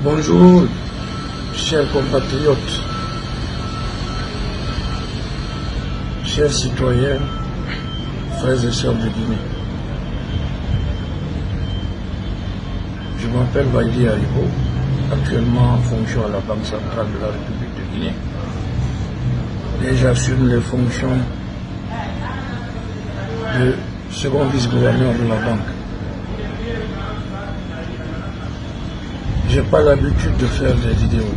Bonjour, chers compatriotes, chers citoyens, frères et sœurs de Guinée. Je m'appelle Vaidi Haribo, actuellement en fonction à la Banque centrale de la République de Guinée. Et j'assume les fonctions de second vice-gouverneur de la banque. Je n'ai pas l'habitude de faire des vidéos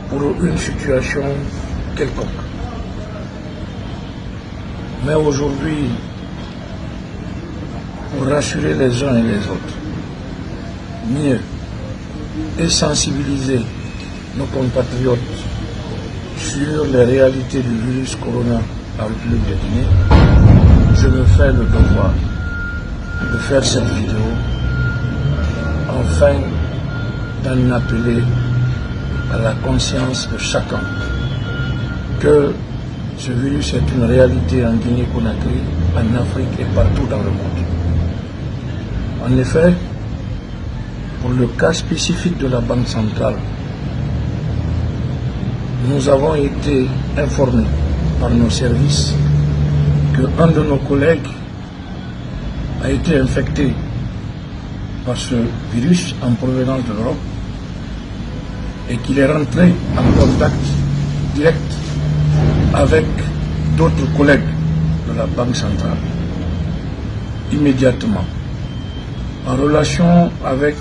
pour une situation quelconque. Mais aujourd'hui, pour rassurer les uns et les autres, mieux et sensibiliser nos compatriotes sur les réalités du virus corona en République de Guinée, je me fais le devoir de faire cette vidéo afin d'en appeler à la conscience de chacun que ce virus est une réalité en Guinée-Conakry, en Afrique et partout dans le monde. En effet, pour le cas spécifique de la Banque centrale, nous avons été informés par nos services qu'un de nos collègues a été infecté par ce virus en provenance de l'Europe et qu'il est rentré en contact direct avec d'autres collègues de la Banque centrale immédiatement. En relation avec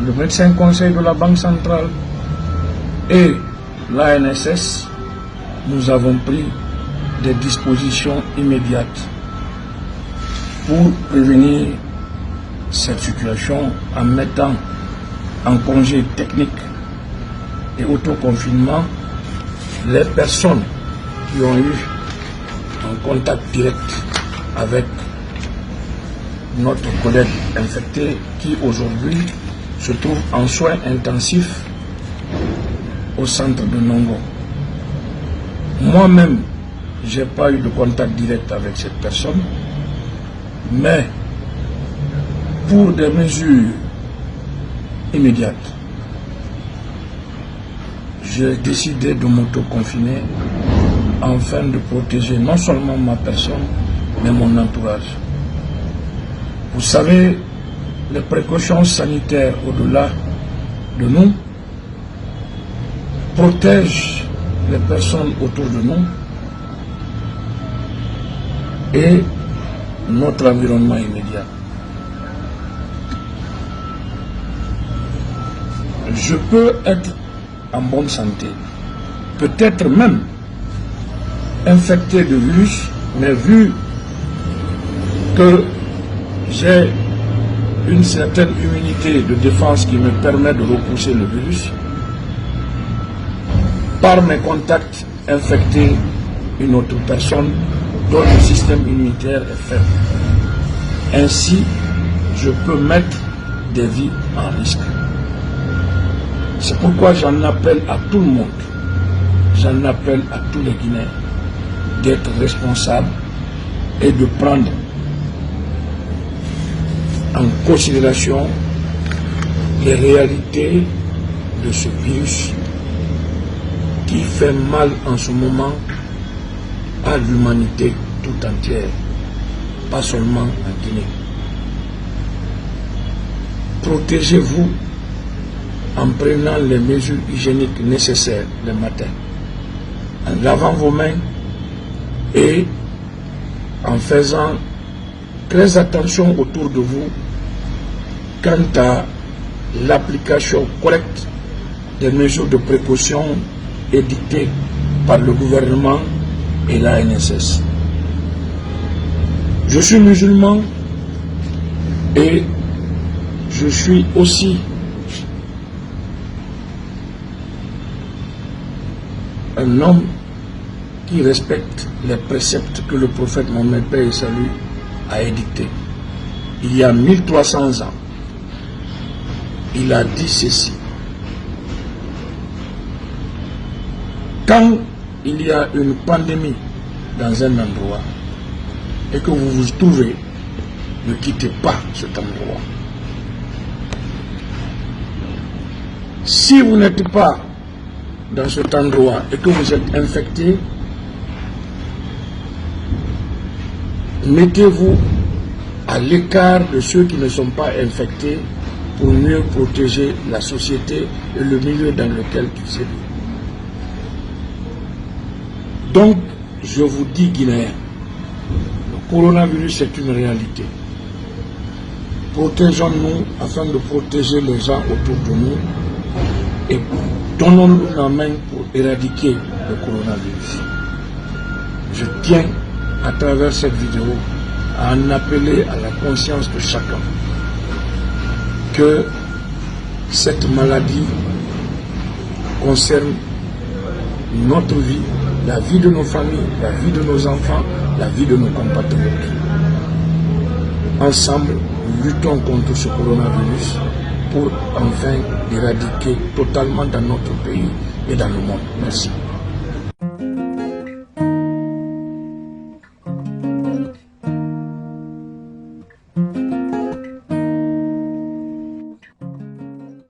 le médecin conseil de la Banque centrale et l'ANSS, nous avons pris des dispositions immédiates pour prévenir cette situation en mettant en congé technique et autoconfinement les personnes qui ont eu un contact direct avec notre collègue infecté qui aujourd'hui se trouve en soins intensifs au centre de Nongo. Moi-même, je n'ai pas eu de contact direct avec cette personne, mais pour des mesures immédiates, j'ai décidé de m'auto-confiner afin de protéger non seulement ma personne, mais mon entourage. Vous savez, les précautions sanitaires au-delà de nous protègent les personnes autour de nous et notre environnement immédiat. Je peux être en bonne santé, peut-être même infecté de virus, mais vu que j'ai une certaine immunité de défense qui me permet de repousser le virus, par mes contacts infecter une autre personne dont le système immunitaire est faible. Ainsi, je peux mettre des vies en risque. C'est pourquoi j'en appelle à tout le monde, j'en appelle à tous les Guinéens d'être responsables et de prendre en considération les réalités de ce virus qui fait mal en ce moment à l'humanité tout entière, pas seulement en Guinée. Protégez-vous en prenant les mesures hygiéniques nécessaires le matin, en lavant vos mains et en faisant très attention autour de vous quant à l'application correcte des mesures de précaution édictées par le gouvernement et l'ANSS. Je suis musulman et je suis aussi un homme qui respecte les préceptes que le prophète Mohammed, paix et salut, a édictés. Il y a 1300 ans, il a dit ceci: quand il y a une pandémie dans un endroit et que vous vous trouvez, ne quittez pas cet endroit. Si vous n'êtes pas dans cet endroit et que vous êtes infecté, mettez-vous à l'écart de ceux qui ne sont pas infectés pour mieux protéger la société et le milieu dans lequel tu sévis. Donc, je vous dis, Guinéens, le coronavirus est une réalité. Protégeons-nous afin de protéger les gens autour de nous et donnons-nous la main pour éradiquer le coronavirus. Je tiens, à travers cette vidéo, à en appeler à la conscience de chacun que cette maladie concerne notre vie, la vie de nos familles, la vie de nos enfants, la vie de nos compatriotes. Ensemble, luttons contre ce coronavirus pour enfin l'éradiquer totalement dans notre pays et dans le monde. Merci.